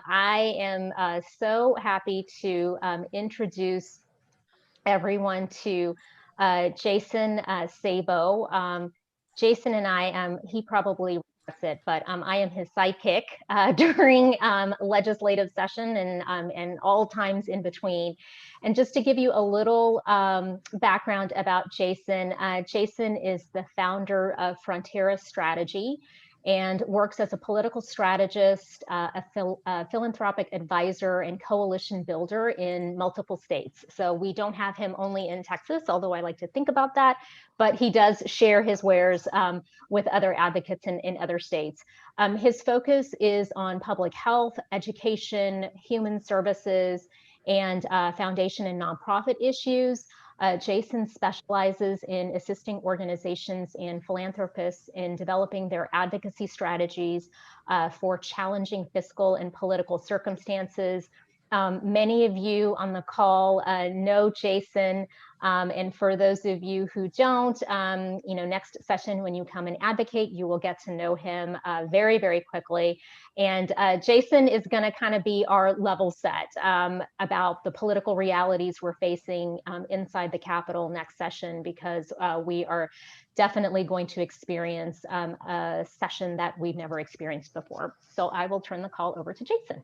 I am so happy to introduce everyone to Jason Sabo. Jason and I, he probably regrets it, but I am his sidekick during legislative session and all times in between. And just to give you a little background about Jason, Jason is the founder of Frontera Strategy and works as a political strategist, a philanthropic advisor, and coalition builder in multiple states. So we don't have him only in Texas, although I like to think about that, but he does share his wares with other advocates in other states. His focus is on public health, education, human services, and foundation and nonprofit issues. Jason specializes in assisting organizations and philanthropists in developing their advocacy strategies for challenging fiscal and political circumstances. Many of you on the call know Jason, and for those of you who don't, next session when you come and advocate, you will get to know him very, very quickly. And Jason is going to kind of be our level set about the political realities we're facing inside the Capitol next session, because we are definitely going to experience a session that we've never experienced before. So I will turn the call over to Jason.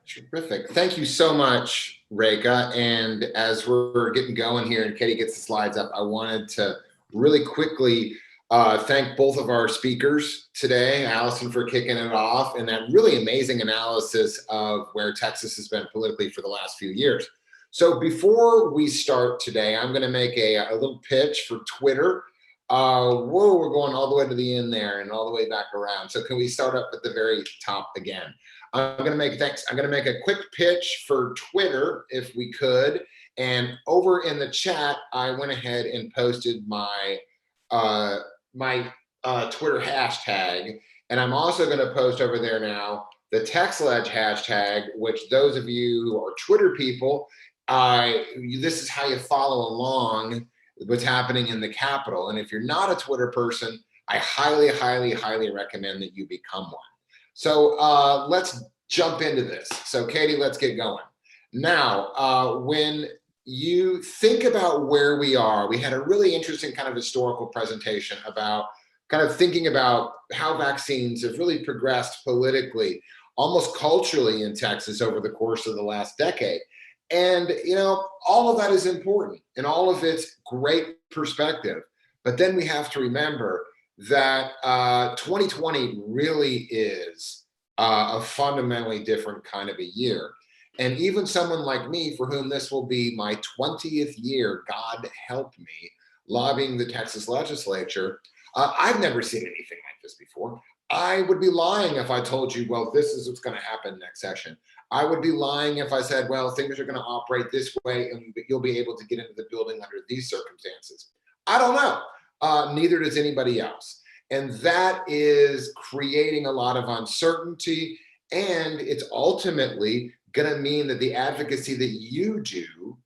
Terrific. Thank you so much, Reka. And as we're getting going here and Katie gets the slides up, I wanted to really quickly thank both of our speakers today, Allison for kicking it off, and that really amazing analysis of where Texas has been politically for the last few years. So before we start today, I'm going to make a little pitch for Twitter. Whoa, we're going all the way to the end there and all the way back around. So can we start up at the very top again? I'm going to make a quick pitch for Twitter, if we could. And over in the chat, I went ahead and posted my Twitter hashtag. And I'm also going to post over there now the TextLeg hashtag, which those of you who are Twitter people, this is how you follow along what's happening in the Capitol. And if you're not a Twitter person, I highly, highly, highly recommend that you become one. So let's jump into this. So Katie, let's get going. Now, when you think about where we are, we had a really interesting kind of historical presentation about kind of thinking about how vaccines have really progressed politically, almost culturally in Texas over the course of the last decade. And, all of that is important and all of it's great perspective. But then we have to remember that 2020 really is a fundamentally different kind of a year. And even someone like me, for whom this will be my 20th year, God help me, lobbying the Texas Legislature, I've never seen anything like this before. I would be lying if I told you, well, this is what's going to happen next session. I would be lying if I said, well, things are going to operate this way and you'll be able to get into the building under these circumstances. I don't know. Neither does anybody else. And that is creating a lot of uncertainty. And it's ultimately going to mean that the advocacy that you do,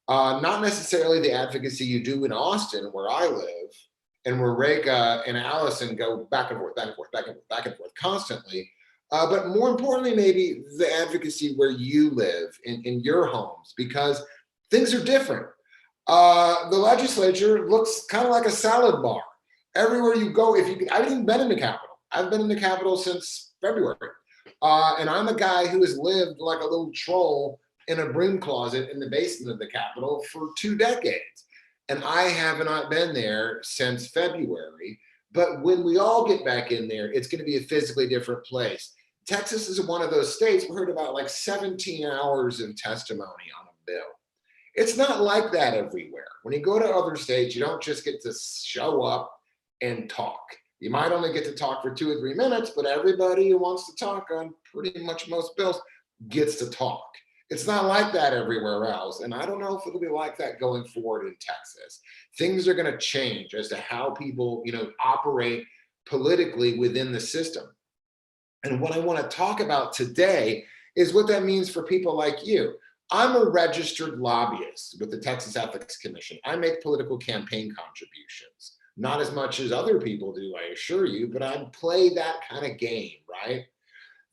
not necessarily the advocacy you do in Austin, where I live, and where Reka and Allison go back and forth, back and forth, back and forth, back and forth constantly, but more importantly, maybe the advocacy where you live in your homes, because things are different. The legislature looks kind of like a salad bar. Everywhere you go, I haven't even been in the Capitol. I've been in the Capitol since February. And I'm a guy who has lived like a little troll in a broom closet in the basement of the Capitol for 2 decades. And I have not been there since February. But when we all get back in there, it's going to be a physically different place. Texas is one of those states, we heard about like 17 hours of testimony on a bill. It's not like that everywhere. When you go to other states, you don't just get to show up and talk. You might only get to talk for 2 or 3 minutes, but everybody who wants to talk on pretty much most bills gets to talk. It's not like that everywhere else. And I don't know if it'll be like that going forward in Texas. Things are going to change as to how people, operate politically within the system. And what I want to talk about today is what that means for people like you. I'm a registered lobbyist with the Texas Ethics Commission. I make political campaign contributions. Not as much as other people do, I assure you, but I play that kind of game, right?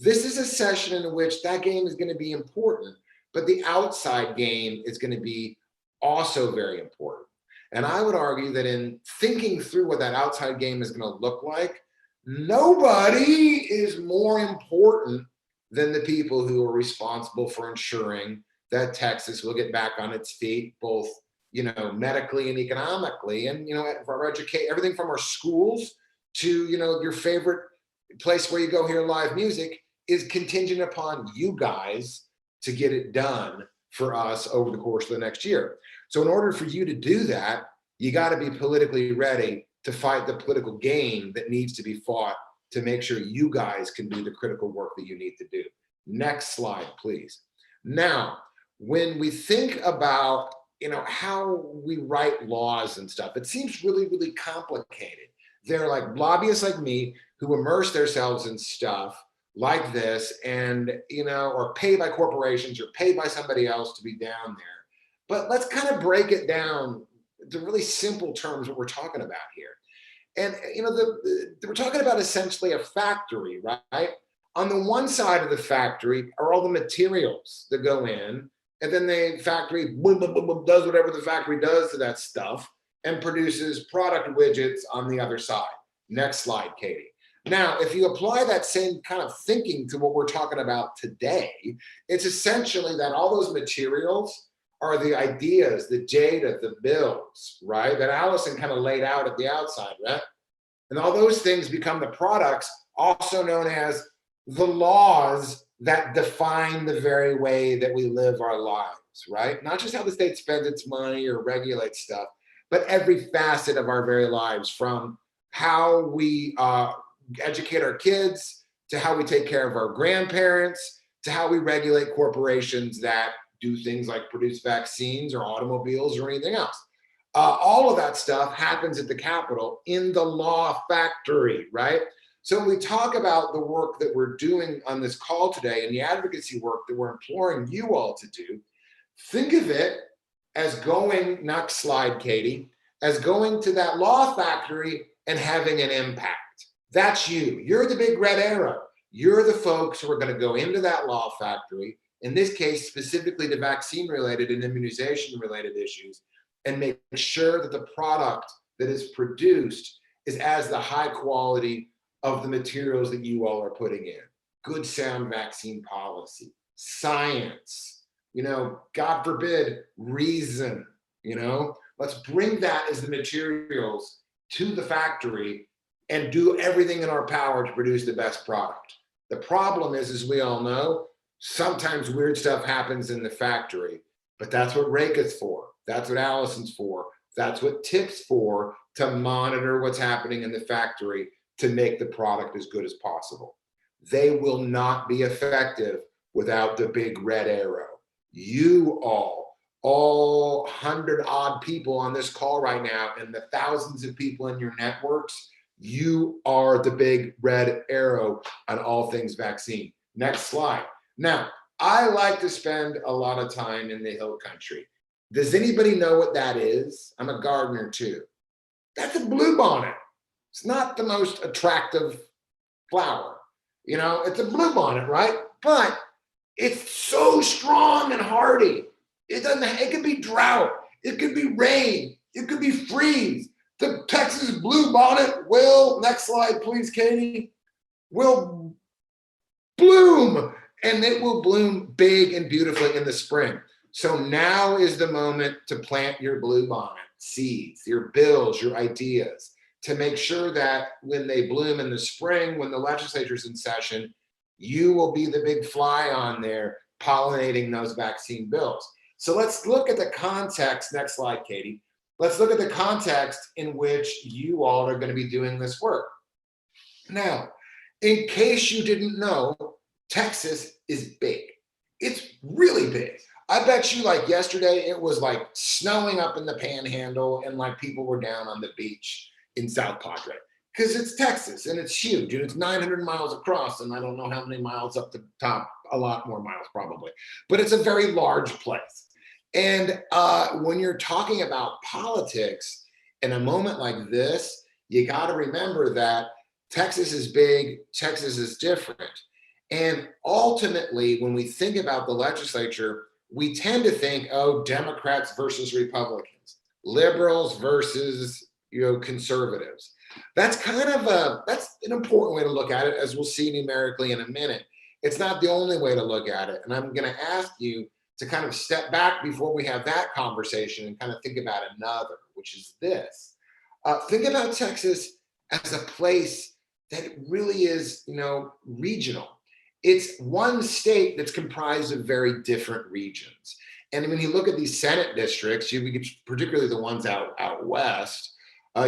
This is a session in which that game is going to be important, but the outside game is going to be also very important. And I would argue that in thinking through what that outside game is going to look like, nobody is more important than the people who are responsible for ensuring that Texas will get back on its feet, both, medically and economically. And, for our everything from our schools to, your favorite place where you go hear live music is contingent upon you guys to get it done for us over the course of the next year. So in order for you to do that, you got to be politically ready to fight the political game that needs to be fought to make sure you guys can do the critical work that you need to do. Next slide, please. Now, when we think about, how we write laws and stuff, it seems really, really complicated. They're like lobbyists like me who immerse themselves in stuff like this and, or paid by corporations or paid by somebody else to be down there. But let's kind of break it down to really simple terms what we're talking about here. And, we're talking about essentially a factory, right? On the one side of the factory are all the materials that go in, and then the factory boom, boom, boom, boom, does whatever the factory does to that stuff and produces product widgets on the other side. Next slide, Katie. Now, if you apply that same kind of thinking to what we're talking about today, it's essentially that all those materials are the ideas, the data, the bills, right? That Allison kind of laid out at the outside, right? And all those things become the products, also known as the laws that define the very way that we live our lives, right? Not just how the state spends its money or regulates stuff, but every facet of our very lives, from how we educate our kids, to how we take care of our grandparents, to how we regulate corporations that do things like produce vaccines or automobiles or anything else. All of that stuff happens at the Capitol in the law factory, right? So when we talk about the work that we're doing on this call today and the advocacy work that we're imploring you all to do, think of it as going, next slide, Katie, as going to that law factory and having an impact. That's you. You're the big red arrow. You're the folks who are going to go into that law factory, in this case, specifically to vaccine-related and immunization-related issues, and make sure that the product that is produced is as the high quality of the materials that you all are putting in. Good sound vaccine policy, science, God forbid, reason, let's bring that as the materials to the factory and do everything in our power to produce the best product. The problem is, as we all know, sometimes weird stuff happens in the factory, but that's what Reka's for. That's what Allison's for. That's what TIP's for, to monitor what's happening in the factory to make the product as good as possible. They will not be effective without the big red arrow. You all 100 odd people on this call right now, and the thousands of people in your networks, you are the big red arrow on all things vaccine. Next slide. Now, I like to spend a lot of time in the hill country. Does anybody know what that is? I'm a gardener too. That's a bluebonnet. It's not the most attractive flower. It's a bluebonnet, right? But it's so strong and hardy. It could be drought. It could be rain. It could be freeze. The Texas bluebonnet will, next slide, please, Katie, will bloom, and it will bloom big and beautifully in the spring. So now is the moment to plant your bluebonnet seeds, your bills, your ideas, to make sure that when they bloom in the spring, when the legislature's in session, you will be the big fly on there pollinating those vaccine bills. So let's look at the context. Next slide, Katie. Let's look at the context in which you all are going to be doing this work. Now, in case you didn't know, Texas is big. It's really big. I bet you, like yesterday, it was like snowing up in the Panhandle and like people were down on the beach in South Padre, because it's Texas and it's huge and it's 900 miles across, and I don't know how many miles up the top, a lot more miles probably, but it's a very large place. And when you're talking about politics in a moment like this, you got to remember that Texas is big, Texas is different. And ultimately, when we think about the legislature, we tend to think, oh, Democrats versus Republicans, liberals versus, conservatives. That's that's an important way to look at it, as we'll see numerically in a minute. It's not the only way to look at it. And I'm going to ask you to kind of step back before we have that conversation and kind of think about another, which is this. Think about Texas as a place that really is, regional. It's one state that's comprised of very different regions. And when you look at these Senate districts, particularly the ones out west,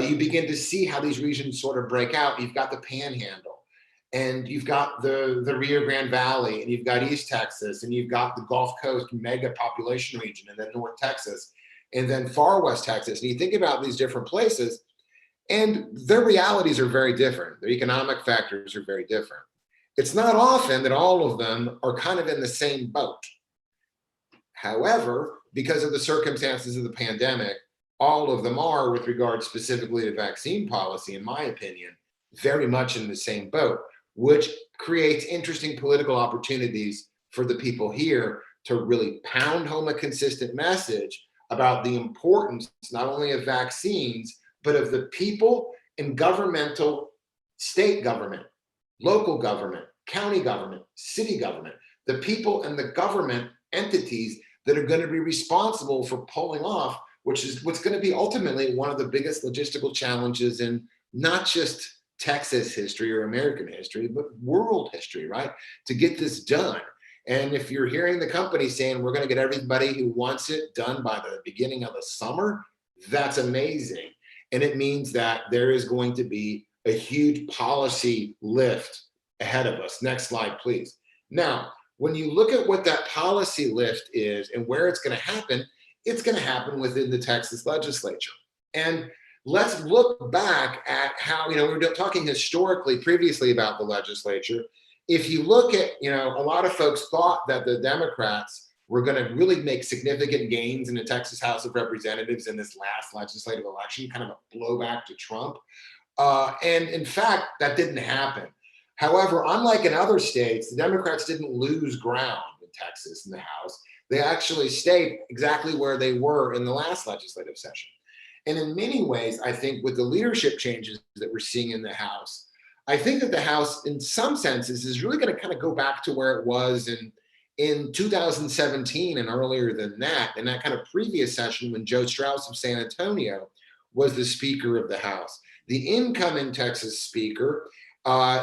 you begin to see how these regions sort of break out. You've got the Panhandle, and you've got the Rio Grande Valley, and you've got East Texas, and you've got the Gulf Coast mega population region, and then North Texas, and then far West Texas. And you think about these different places, and their realities are very different. Their economic factors are very different. It's not often that all of them are kind of in the same boat. However, because of the circumstances of the pandemic, all of them are, with regard specifically to vaccine policy, in my opinion, very much in the same boat, which creates interesting political opportunities for the people here to really pound home a consistent message about the importance not only of vaccines, but of the people in governmental, state government, local government, county government, city government, the people and the government entities that are going to be responsible for pulling off, which is what's going to be ultimately one of the biggest logistical challenges in not just Texas history or American history, but world history, right? To get this done. And if you're hearing the company saying we're going to get everybody who wants it done by the beginning of the summer, that's amazing. And it means that there is going to be a huge policy lift ahead of us. Next slide, please. Now, when you look at what that policy lift is and where it's going to happen, it's going to happen within the Texas legislature. And let's look back at how, we were talking historically previously about the legislature. If you look at, a lot of folks thought that the Democrats were going to really make significant gains in the Texas House of Representatives in this last legislative election, kind of a blowback to Trump. And in fact, that didn't happen. However, unlike in other states, the Democrats didn't lose ground in Texas in the House. They actually stayed exactly where they were in the last legislative session. And in many ways, I think with the leadership changes that we're seeing in the House, I think that the House, in some senses, is really going to kind of go back to where it was in 2017 and earlier than that, in that kind of previous session when Joe Strauss of San Antonio was the Speaker of the House. The incoming Texas Speaker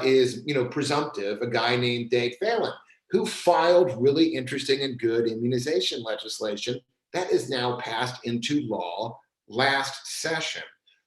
is, presumptive, a guy named Dave Phelan, who filed really interesting and good immunization legislation that is now passed into law last session.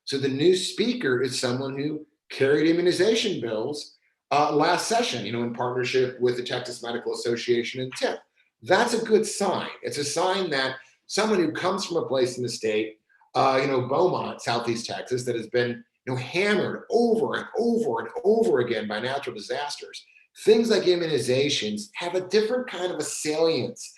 So the new speaker is someone who carried immunization bills last session, in partnership with the Texas Medical Association and TIP. That's a good sign. It's a sign that someone who comes from a place in the state, Beaumont, Southeast Texas, that has been hammered over and over and over again by natural disasters. Things like immunizations have a different kind of a salience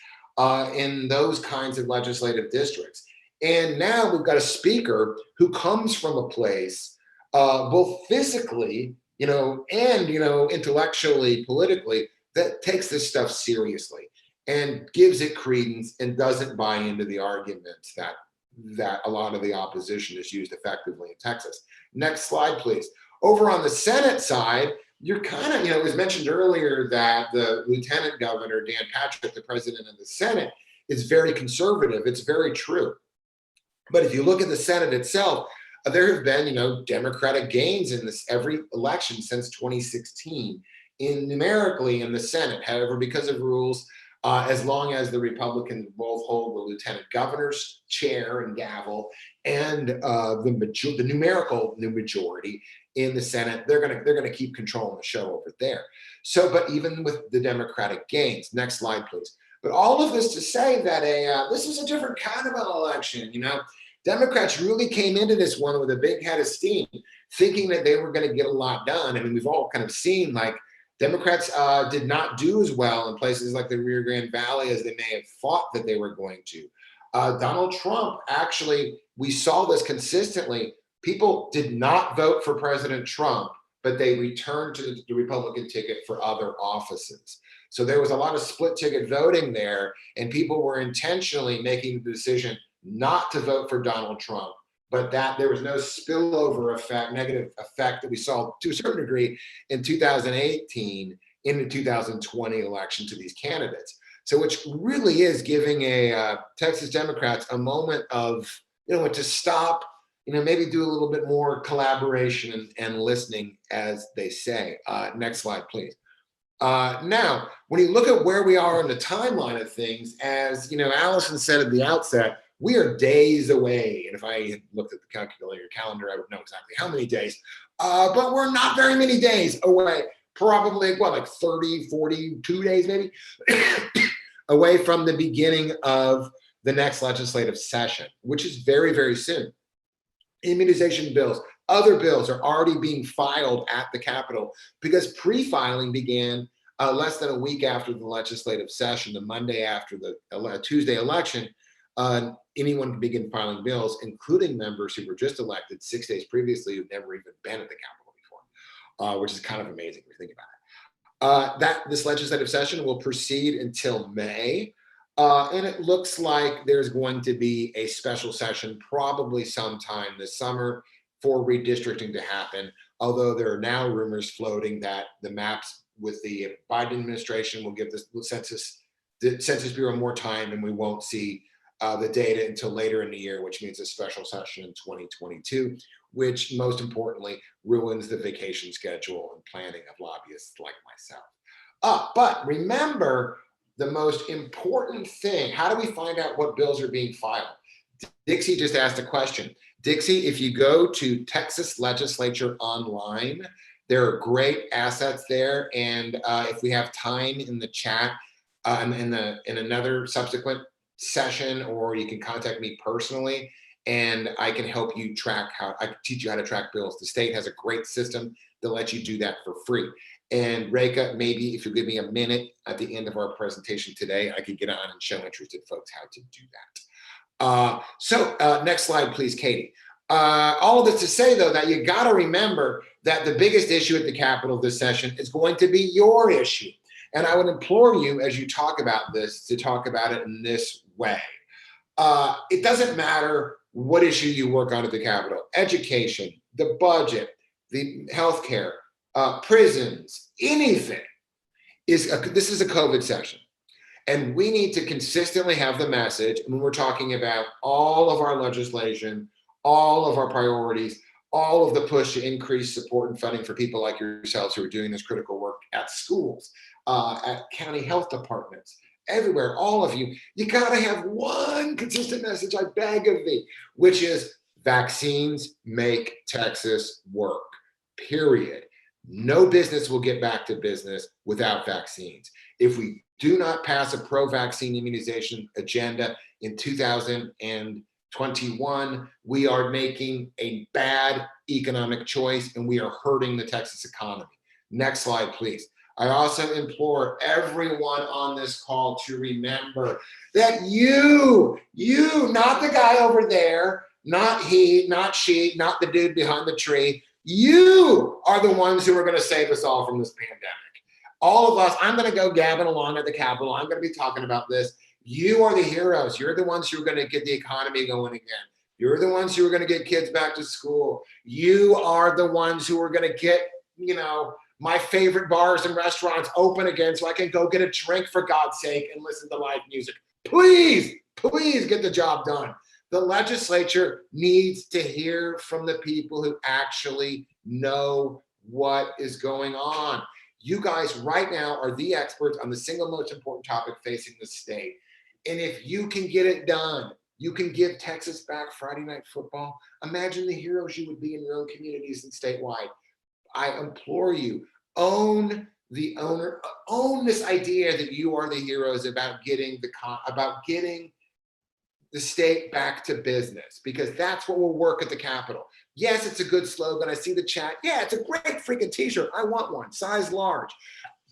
in those kinds of legislative districts. And now we've got a speaker who comes from a place, both physically, and, intellectually, politically, that takes this stuff seriously and gives it credence and doesn't buy into the arguments that a lot of the opposition is used effectively in Texas. Next slide, please. Over on the Senate side, you're kind of, it was mentioned earlier that the Lieutenant Governor, Dan Patrick, the president of the Senate, is very conservative. It's very true. But if you look at the Senate itself, there have been, Democratic gains in this every election since 2016 numerically in the Senate. However, because of rules, as long as the Republicans both hold the lieutenant governor's chair and gavel and the numerical majority in the Senate, they're gonna keep controlling the show over there. So, but even with the Democratic gains, next slide, please. But all of this to say that this is a different kind of an election. Democrats really came into this one with a big head of steam, thinking that they were going to get a lot done. I mean, we've all kind of seen like Democrats did not do as well in places like the Rio Grande Valley as they may have thought that they were going to. Donald Trump, actually, we saw this consistently. People did not vote for President Trump but they returned to the Republican ticket for other offices. So there was a lot of split ticket voting there, and people were intentionally making the decision not to vote for Donald Trump, but that there was no spillover effect, negative effect that we saw to a certain degree in 2018 in the 2020 election to these candidates. So which really is giving Texas Democrats a moment of, to stop, maybe do a little bit more collaboration and listening, as they say. Next slide, please. Now, when you look at where we are on the timeline of things, as Allison said at the outset, we are days away. And if I had looked at the calendar, I would know exactly how many days. But we're not very many days away. Probably, like 30, 42 days maybe, away from the beginning of the next legislative session, which is very, very soon. Immunization bills, other bills are already being filed at the Capitol because pre-filing began less than a week after the legislative session, the Monday after the Tuesday election. Anyone can begin filing bills, including members who were just elected 6 days previously who've never even been at the Capitol before, which is kind of amazing if you think about it. This legislative session will proceed until May. And it looks like there's going to be a special session probably sometime this summer for redistricting to happen, although there are now rumors floating that the maps with the Biden administration will give the Census Bureau more time, and we won't see the data until later in the year, which means a special session in 2022, which most importantly ruins the vacation schedule and planning of lobbyists like myself. But remember, the most important thing, how do we find out what bills are being filed? Dixie just asked a question. Dixie, if you go to Texas Legislature online, there are great assets there. And if we have time in the chat, in another subsequent session, or you can contact me personally, and I can help you I can teach you how to track bills. The state has a great system that lets you do that for free. And Reka, maybe if you give me a minute at the end of our presentation today, I could get on and show interested folks how to do that. Next slide, please, Katie. All of this to say, though, that you got to remember that the biggest issue at the Capitol this session is going to be your issue. And I would implore you, as you talk about this, to talk about it in this way. It doesn't matter what issue you work on at the Capitol: education, the budget, the healthcare, prisons, anything. This is a COVID session. And we need to consistently have the message when we're talking about all of our legislation, all of our priorities, all of the push to increase support and funding for people like yourselves who are doing this critical work at schools, at county health departments, everywhere, all of you. You gotta have one consistent message, I beg of thee, which is vaccines make Texas work, period. No business will get back to business without vaccines. If we do not pass a pro-vaccine immunization agenda in 2021, we are making a bad economic choice and we are hurting the Texas economy. Next slide, please. I also implore everyone on this call to remember that you, not the guy over there, not he, not she, not the dude behind the tree, you are the ones who are going to save us all from this pandemic. All of us, I'm going to go gabbing along at the Capitol. I'm going to be talking about this. You are the heroes. You're the ones who are going to get the economy going again. You're the ones who are going to get kids back to school. You are the ones who are going to get, my favorite bars and restaurants open again so I can go get a drink, for God's sake, and listen to live music. Please, please get the job done. The legislature needs to hear from the people who actually know what is going on. You guys right now are the experts on the single most important topic facing the state. And if you can get it done, you can give Texas back Friday night football. Imagine the heroes you would be in your own communities and statewide. I implore you, own this idea that you are the heroes about getting the state back to business, because that's what will work at the Capitol. Yes, it's a good slogan. I see the chat. Yeah, it's a great freaking t-shirt. I want one, size large.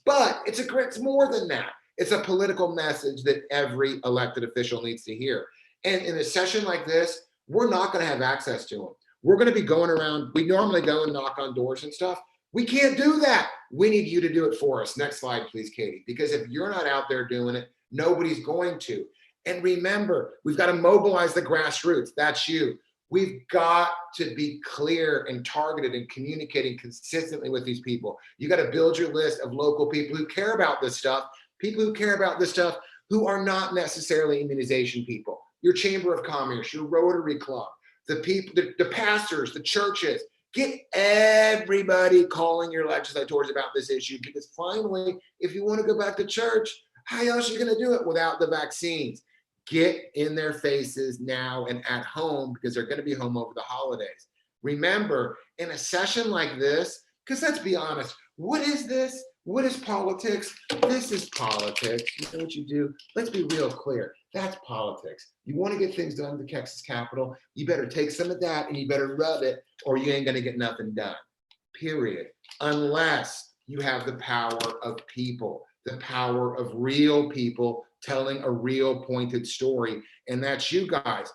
But it's more than that. It's a political message that every elected official needs to hear. And in a session like this, we're not going to have access to them. We're going to be going around. We normally go and knock on doors and stuff. We can't do that. We need you to do it for us. Next slide, please, Katie. Because if you're not out there doing it, nobody's going to. And remember, we've got to mobilize the grassroots. That's you. We've got to be clear and targeted and communicating consistently with these people. You got to build your list of local people who care about this stuff, people who care about this stuff who are not necessarily immunization people. Your Chamber of Commerce, your Rotary Club, the people, the pastors, the churches. Get everybody calling your legislators about this issue, because finally, if you want to go back to church, how else are you going to do it without the vaccines? Get in their faces now and at home, because they're going to be home over the holidays. Remember, in a session like this, because let's be honest, what is this? What is politics? This is politics. You know what you do? Let's be real clear. That's politics. You want to get things done at the Texas Capitol, you better take some of that and you better rub it, or you ain't going to get nothing done, period. Unless you have the power of people, the power of real people telling a real pointed story, and that's you guys.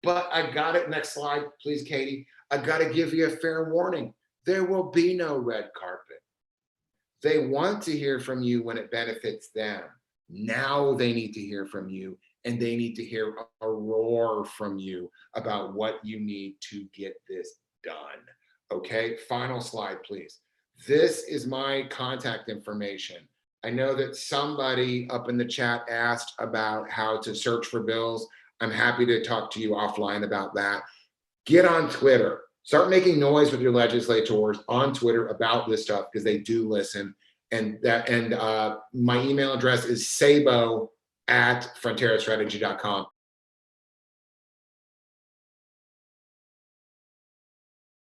But I got it. Next slide, please, Katie. I got to give you a fair warning. There will be no red carpet. They want to hear from you when it benefits them. Now they need to hear from you, and they need to hear a roar from you about what you need to get this done. Okay, final slide, please. This is my contact information. I know that somebody up in the chat asked about how to search for bills. I'm happy to talk to you offline about that. Get on Twitter. Start making noise with your legislators on Twitter about this stuff, because they do listen. And my email address is sabo@fronterastrategy.com.